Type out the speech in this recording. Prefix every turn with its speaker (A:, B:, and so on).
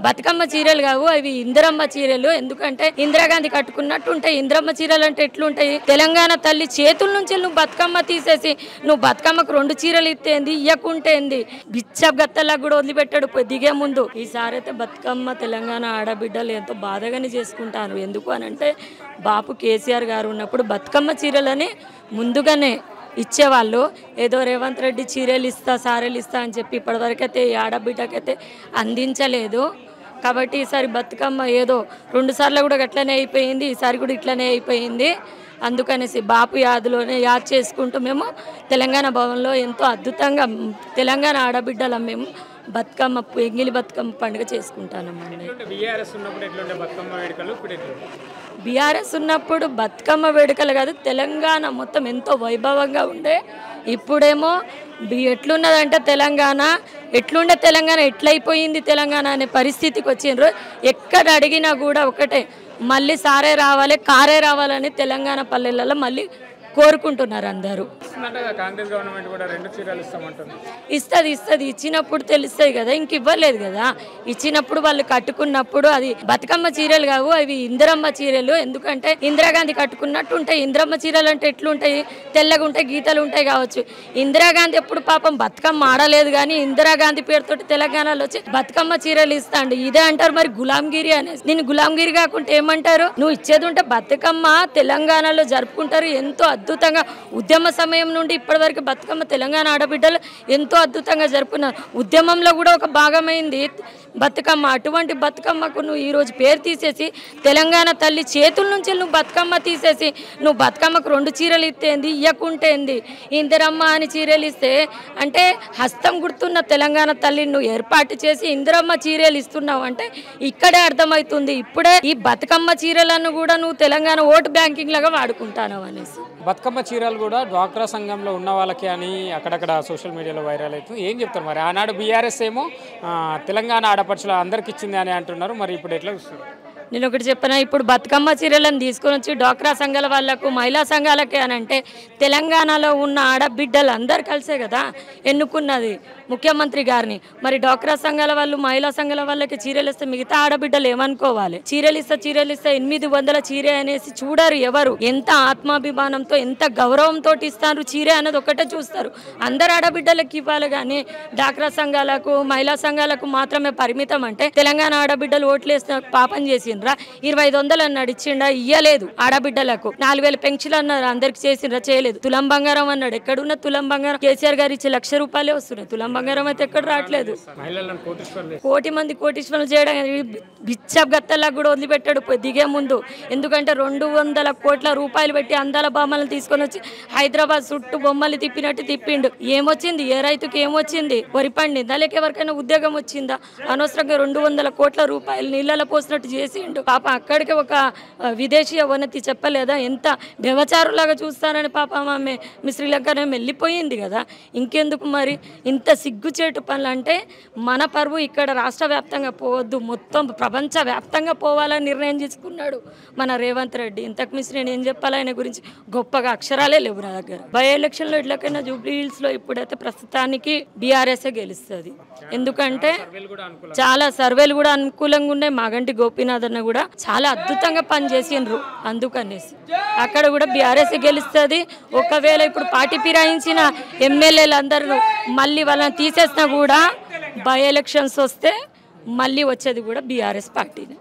A: బతుకమ్మ చీరలు కావు, అవి ఇందిరమ్మ చీరలు. ఎందుకంటే ఇందిరాగాంధీ కట్టుకున్నట్టు ఉంటాయి. ఇందిరమ్మ చీరలు అంటే ఎట్లుంటాయి? తెలంగాణ తల్లి చేతుల నుంచి నువ్వు బతుకమ్మ తీసేసి నువ్వు బతుకమ్మకు 2 చీరలు ఇస్తేంది, ఇయ్యకుంటేంది. బిచ్చప్ గత్తలా కూడా వదిలిపెట్టాడు దిగే ముందు. ఈసారి అయితే బతుకమ్మ తెలంగాణ ఆడబిడ్డలు ఎంతో బాధగానే చేసుకుంటారు. ఎందుకు అని అంటే బాపు కేసీఆర్ గారు ఉన్నప్పుడు బతుకమ్మ చీరలని ముందుగానే ఇచ్చేవాళ్ళు. ఏదో రేవంత్ రెడ్డి చీరలు ఇస్తా సారెలు ఇస్తా అని చెప్పి ఇప్పటివరకైతే ఈ ఆడబిడ్డకైతే అందించలేదు. కాబట్టి ఈసారి బతుకమ్మ ఏదో 2 సార్లు కూడా అట్లనే అయిపోయింది, ఈసారి కూడా ఇట్లనే అయిపోయింది. అందుకనేసి బాపు యాదులోనే యాద్ చేసుకుంటూ మేము తెలంగాణ భవన్లో ఎంతో అద్భుతంగా తెలంగాణ ఆడబిడ్డలం మేము బతుకమ్మ ఎంగిలి బతుకమ్మ పండుగ చేసుకుంటానమ్మండి. బీఆర్ఎస్ ఉన్నప్పుడు బతుకమ్మ వేడుకలు కాదు, తెలంగాణ మొత్తం ఎంతో వైభవంగా ఉండే. ఇప్పుడేమో ఎట్లున్నదంటే తెలంగాణ ఎట్లయిపోయింది తెలంగాణ అనే పరిస్థితికి వచ్చిండ్రు. ఎక్కడ అడిగినా కూడా ఒకటే, మళ్ళీ సారే రావాలి కారే రావాలని తెలంగాణ పల్లెలలో మళ్ళీ కోరుకుంటున్నారు అందరూ. ఇస్తుంది ఇచ్చినప్పుడు తెలుస్తుంది కదా, ఇంక ఇవ్వలేదు కదా. ఇచ్చినప్పుడు వాళ్ళు కట్టుకున్నప్పుడు అది బతుకమ్మ చీరలు కావు, అవి ఇందిరమ్మ చీరలు. ఎందుకంటే ఇందిరాగాంధీ కట్టుకున్నట్టు ఉంటాయి. ఇందిరమ్మ చీరలు అంటే ఎట్లుంటాయి? తెల్లగా ఉంటాయి, గీతలు ఉంటాయి కావచ్చు. ఇందిరాగాంధీ ఎప్పుడు పాపం బతుకమ్మ ఆడలేదు, కానీ ఇందిరాగాంధీ పేరుతోటి తెలంగాణలో వచ్చి బతుకమ్మ చీరలు ఇస్తాండి. ఇదే అంటారు మరి గులాంగిరి అనేసి. నేను గులాంగిరి కాకుండా ఏమంటారు? నువ్వు ఇచ్చేది ఉంటే బతుకమ్మ తెలంగాణలో జరుపుకుంటారు. ఎంతో అద్భుతంగా ఉద్యమ సమయం నుండి ఇప్పటివరకు బతుకమ్మ తెలంగాణ ఆడబిడ్డలు ఎంతో అద్భుతంగా జరుపుకున్నారు. ఉద్యమంలో కూడా ఒక భాగమైంది బతుకమ్మ. అటువంటి బతుకమ్మకు నువ్వు ఈరోజు పేరు తీసేసి తెలంగాణ తల్లి చేతుల నుంచి నువ్వు బతుకమ్మ తీసేసి నువ్వు బతుకమ్మకు 2 చీరలు ఇస్తేంది, ఇయ్యకుంటేంది. ఇందిరమ్మ అని చీరలు ఇస్తే అంటే హస్తం గుర్తున్న తెలంగాణ తల్లిని నువ్వు ఏర్పాటు చేసి ఇందిరమ్మ చీరలు ఇస్తున్నావు అంటే ఇక్కడే అర్థమవుతుంది. ఇప్పుడే ఈ బతుకమ్మ చీరలను కూడా నువ్వు తెలంగాణ ఓటు బ్యాంకింగ్ లాగా వాడుకుంటాను అనేసి.
B: బతుకమ్మ చీరలు కూడా డ్వాక్రా సంఘంలో ఉన్న వాళ్ళకి అని అక్కడక్కడ సోషల్ మీడియాలో వైరల్ అవుతుంది. ఏం చెప్తారు మరి? ఆనాడు బీఆర్ఎస్ ఏమో తెలంగాణ ఆడపడుచులు అందరికి ఇచ్చింది అని అంటున్నారు. మరి ఇప్పుడు ఎట్లా చూస్తారు?
A: నేను ఒకటి చెప్పిన, ఇప్పుడు బతుకమ్మ చీరలను తీసుకొని వచ్చి డ్వాక్రా సంఘాల వాళ్ళకు మహిళా సంఘాలకే అని అంటే తెలంగాణలో ఉన్న ఆడబిడ్డలు అందరు కలిసే కదా ఎన్నుకున్నది ముఖ్యమంత్రి గారిని. మరి డ్వాక్రా సంఘాల వాళ్ళు మహిళా సంఘాల వాళ్ళకి చీరలు ఇస్తే మిగతా ఆడబిడ్డలు ఏమనుకోవాలి? చీరలు ఇస్తే 800 చీరే అనేసి చూడరు ఎవరు. ఎంత ఆత్మాభిమానంతో ఎంత గౌరవంతో ఇస్తారు చీరే అన్నది ఒకటే చూస్తారు. అందరు ఆడబిడ్డలకు ఇవ్వాలి, కానీ డ్వాక్రా సంఘాలకు మహిళా సంఘాలకు మాత్రమే పరిమితం అంటే తెలంగాణ ఆడబిడ్డలు ఓట్లు వేసిన పాపం చేసిండ్రా? 2500 అన్నాడు, ఇచ్చిండా? ఇయ్యలేదు. ఆడబిడ్డలకు 4000 పెన్షన్ అన్నారు, అందరికి చేసిండ్రా? చేయలేదు. తులం బంగారం అన్నాడు, ఎక్కడున్న తులం బంగారం? కేసీఆర్ గారు ఇచ్చే 1,00,000 రూపాయలే వస్తున్నాయి. తులం బంగారం అయితే ఎక్కడ రావట్లేదు. కోటి మంది కోటీశ్వరులు చేయడం బిచ్చప్ గత్తలా కూడా వదిలిపెట్టాడు దిగే ముందు. ఎందుకంటే 200 కోట్ల రూపాయలు పెట్టి అందాల బొమ్మలను తీసుకొని వచ్చి హైదరాబాద్ చుట్టూ బొమ్మలు తిప్పినట్టు తిప్పిండు. ఏమొచ్చింది? ఏ రైతుకి ఏమొచ్చింది? వరి పండిందా? లేక ఎవరికైనా ఉద్యోగం వచ్చిందా? అనవసరంగా 200 కోట్ల రూపాయలు నీళ్ళలో పోసినట్టు చేసిండు. పాప అక్కడికి ఒక విదేశీయ ఉన్నతి చెప్పలేదా? ఎంత వ్యవచారులాగా చూస్తానని పాపం ఆమె మీ శ్రీలంకనే వెళ్ళిపోయింది కదా. ఇంకెందుకు మరి ఇంత సిగ్గుచేటు పనులు? అంటే మన పరువు ఇక్కడ రాష్ట్ర వ్యాప్తంగా పోవద్దు, మొత్తం ప్రపంచ వ్యాప్తంగా పోవాలని నిర్ణయం తీసుకున్నాడు మన రేవంత్ రెడ్డి. ఇంతకు మించి నేను ఏం చెప్పాలి ఆయన గురించి? గొప్పగా అక్షరాలే లేవు నా దగ్గర. బై ఎలక్షన్లో ఇట్లకైనా జూబ్లీ హిల్స్లో ఇప్పుడైతే ప్రస్తుతానికి బీఆర్ఎస్ఏ గెలుస్తుంది. ఎందుకంటే చాలా సర్వేలు కూడా అనుకూలంగా ఉన్నాయి. మాగంటి గోపీనాథ్ అన్న కూడా చాలా అద్భుతంగా పనిచేసిండ్రు. అందుకనేసి అక్కడ కూడా బీఆర్ఎస్ గెలుస్తుంది. ఒకవేళ ఇప్పుడు పార్టీ ఫిరాయించిన ఎమ్మెల్యేలు అందరూ మళ్ళీ వాళ్ళని తీసేసినా కూడా బై ఎలక్షన్స్ వస్తే మళ్ళీ వచ్చేది కూడా బీఆర్ఎస్ పార్టీనే.